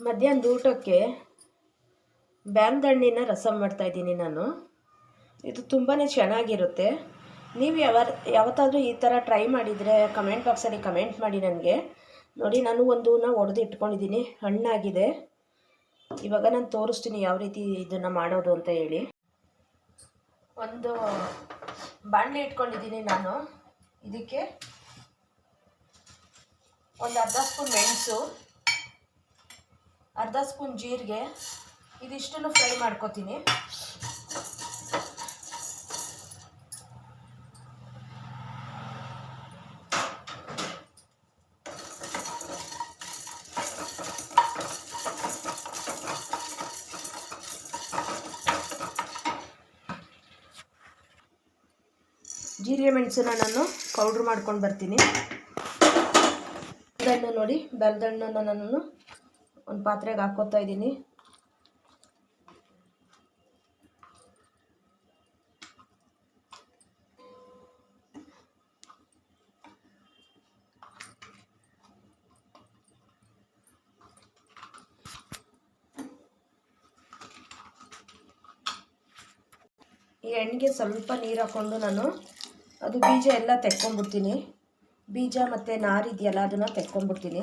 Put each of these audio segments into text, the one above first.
ಮಧ್ಯಾಹ್ನದ ಊಟಕ್ಕೆ ಬ್ಯಾಲ್ದಣ್ಣಿನ ರಸಂ ಮಾಡ್ತಾಯಿದ್ದೀನಿ ನಾನು. ಇದು ತುಂಬಾ ಚೆನ್ನಾಗಿರುತ್ತೆ. ನೀವು ಯಾವತ್ತಾದರೂ ಈ ಥರ ಟ್ರೈ ಮಾಡಿದರೆ ಕಮೆಂಟ್ ಬಾಕ್ಸಲ್ಲಿ ಕಮೆಂಟ್ ಮಾಡಿ ನನಗೆ. ನೋಡಿ, ನಾನು ಒಂದನ್ನ ಒಡೆದು ಇಟ್ಕೊಂಡಿದ್ದೀನಿ, ಹಣ್ಣಾಗಿದೆ. ಇವಾಗ ನಾನು ತೋರಿಸ್ತೀನಿ ಯಾವ ರೀತಿ ಇದನ್ನು ಮಾಡೋದು ಅಂತ ಹೇಳಿ. ಒಂದು ಬಾಣಲೆ ಇಟ್ಕೊಂಡಿದ್ದೀನಿ ನಾನು. ಇದಕ್ಕೆ ಒಂದು ಅರ್ಧ ಸ್ಪೂನ್ ಮೆಣಸು, ಅರ್ಧ ಸ್ಪೂನ್ ಜೀರಿಗೆ, ಇದಿಷ್ಟನ್ನು ಫ್ರೈ ಮಾಡ್ಕೊತೀನಿ. ಜೀರಿಗೆ ಮೆಣಸನ್ನ ನಾನು ಪೌಡ್ರ್ ಮಾಡ್ಕೊಂಡು ಬರ್ತೀನಿ. ಬೆಲ್ಲದಣ್ಣು ನೋಡಿ, ಬೆಲ್ಲದಣ್ಣನ್ನು ನಾನು ಒಂದು ಪಾತ್ರೆಗೆ ಹಾಕ್ಕೋತಾ ಇದ್ದೀನಿ. ಈ ಎಣ್ಣೆಗೆ ಸ್ವಲ್ಪ ನೀರು ಹಾಕ್ಕೊಂಡು ನಾನು ಅದು ಬೀಜ ಎಲ್ಲ ತೆಕ್ಕೊಂಬಿಡ್ತೀನಿ. ಬೀಜ ಮತ್ತು ನಾರಿದೆಯಲ್ಲ ಅದನ್ನು ತೆಕ್ಕೊಂಬಿಡ್ತೀನಿ.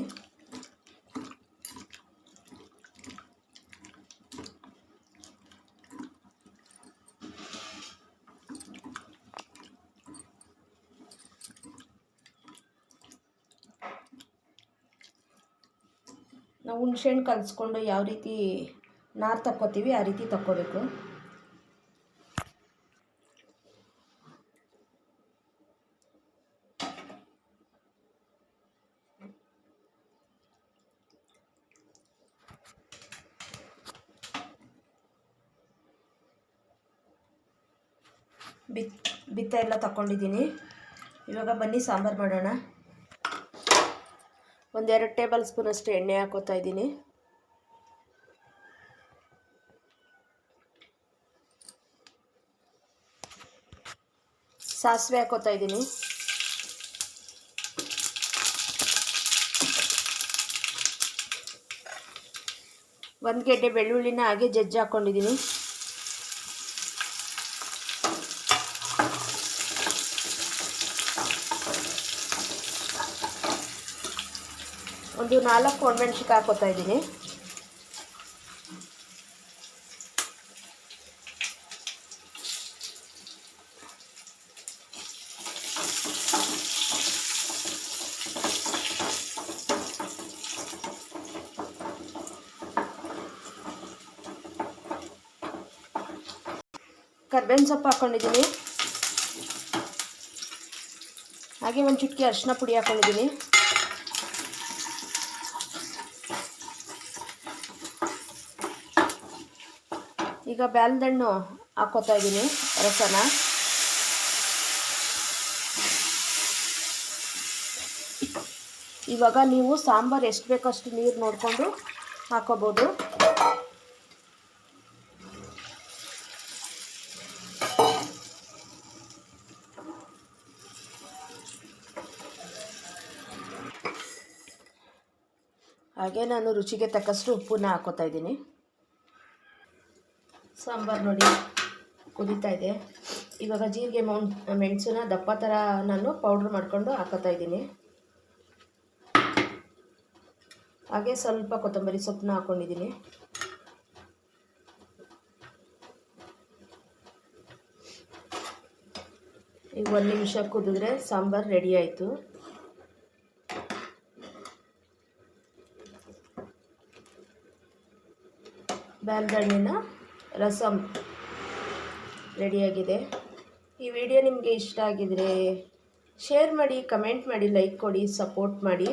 ನಾವು ಹುಣಸೆಹಣ್ಣು ಕಲಿಸ್ಕೊಂಡು ಯಾವ ರೀತಿ ನಾರು ತಕ್ಕೋತೀವಿ ಆ ರೀತಿ ತಕ್ಕೋಬೇಕು. ಬಿತ್ತ ಎಲ್ಲ ತಗೊಂಡಿದ್ದೀನಿ. ಇವಾಗ ಬನ್ನಿ ಸಾಂಬಾರು ಮಾಡೋಣ. 1-2 ಟೇಬಲ್ ಸ್ಪೂನ್ ಅಷ್ಟು ಎಣ್ಣೆ ಹಾಕೋತಾ ಇದ್ದೀನಿ. ಸಾಸಿವೆ ಹಾಕೋತಾ ಇದ್ದೀನಿ. ಒಂದು ಗೆಡ್ಡೆ ಬೆಳ್ಳುಳ್ಳಿನ ಹಾಗೆ ಜಜ್ಜಿ ಹಾಕ್ಕೊಂಡಿದ್ದೀನಿ. ಒಂದು 4 ಒಣಮೆಣ್ಸಿನ್ಕಾಯಿ ಹಾಕೋತಾ ಇದ್ದೀನಿ. ಕರ್ಬೇವಿನ ಸೊಪ್ಪು ಹಾಕ್ಕೊಂಡಿದ್ದೀನಿ. ಹಾಗೆ ಒಂದು ಚುಟ್ಕಿ ಅರಿಶಿನ ಪುಡಿ ಹಾಕ್ಕೊಂಡಿದ್ದೀನಿ. ಈಗ ಬ್ಯಾಲ್ದಣ್ಣು ಹಾಕ್ಕೋತಾ ಇದ್ದೀನಿ ರಸನ. ಇವಾಗ ನೀವು ಸಾಂಬಾರು ಎಷ್ಟು ಬೇಕೋ ಅಷ್ಟು ನೀರು ನೋಡಿಕೊಂಡು ಹಾಕೋಬೋದು. ಹಾಗೆ ನಾನು ರುಚಿಗೆ ತಕ್ಕಷ್ಟು ಉಪ್ಪನ್ನ ಹಾಕ್ಕೋತಾ ಇದ್ದೀನಿ. ಸಾಂಬಾರು ನೋಡಿ ಕುದೀತಾ ಇದೆ. ಇವಾಗ ಜೀರಿಗೆ ಮೆಣಸನ್ನ ದಪ್ಪ ಥರ ನಾನು ಪೌಡ್ರ್ ಮಾಡ್ಕೊಂಡು ಹಾಕೋತಾ ಇದ್ದೀನಿ. ಹಾಗೆ ಸ್ವಲ್ಪ ಕೊತ್ತಂಬರಿ ಸೊಪ್ಪನ್ನ ಹಾಕ್ಕೊಂಡಿದ್ದೀನಿ. ಈಗ 1 ನಿಮಿಷ ಕುದಿದ್ರೆ ಸಾಂಬಾರು ರೆಡಿ ಆಯಿತು. ಬ್ಯಾಲ್ದಣ್ಣಿನ ರಸಂ ರೆಡಿಯಾಗಿದೆ. ಈ ವಿಡಿಯೋ ನಿಮಗೆ ಇಷ್ಟ ಆಗಿದರೆ ಶೇರ್ ಮಾಡಿ, ಕಮೆಂಟ್ ಮಾಡಿ, ಲೈಕ್ ಕೊಡಿ, ಸಪೋರ್ಟ್ ಮಾಡಿ.